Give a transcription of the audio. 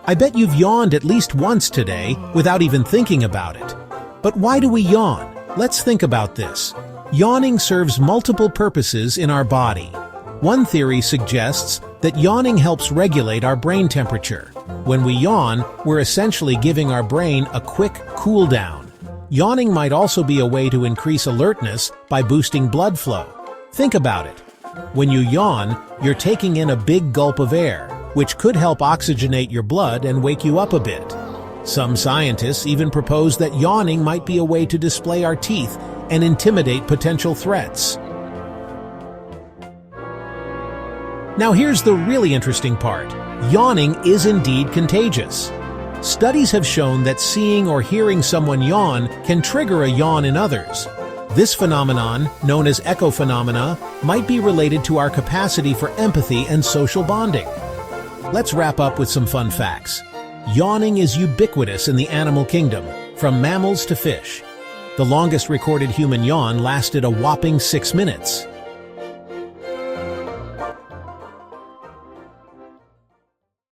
I bet you've yawned at least once today without even thinking about it. But why do we yawn? Let's think about this. Yawning serves multiple purposes in our body. One theory suggests that yawning helps regulate our brain temperature. When we yawn, we're essentially giving our brain a quick cool down. Yawning might also be a way to increase alertness by boosting blood flow. Think about it. When you yawn, you're taking in a big gulp of air, which could help oxygenate your blood and wake you up a bit. Some scientists even propose that yawning might be a way to display our teeth and intimidate potential threats. Now here's the really interesting part. Yawning is indeed contagious. Studies have shown that seeing or hearing someone yawn can trigger a yawn in others. This phenomenon, known as echo phenomena, might be related to our capacity for empathy and social bonding. Let's wrap up with some fun facts. Yawning is ubiquitous in the animal kingdom, from mammals to fish. The longest recorded human yawn lasted a whopping 6 minutes.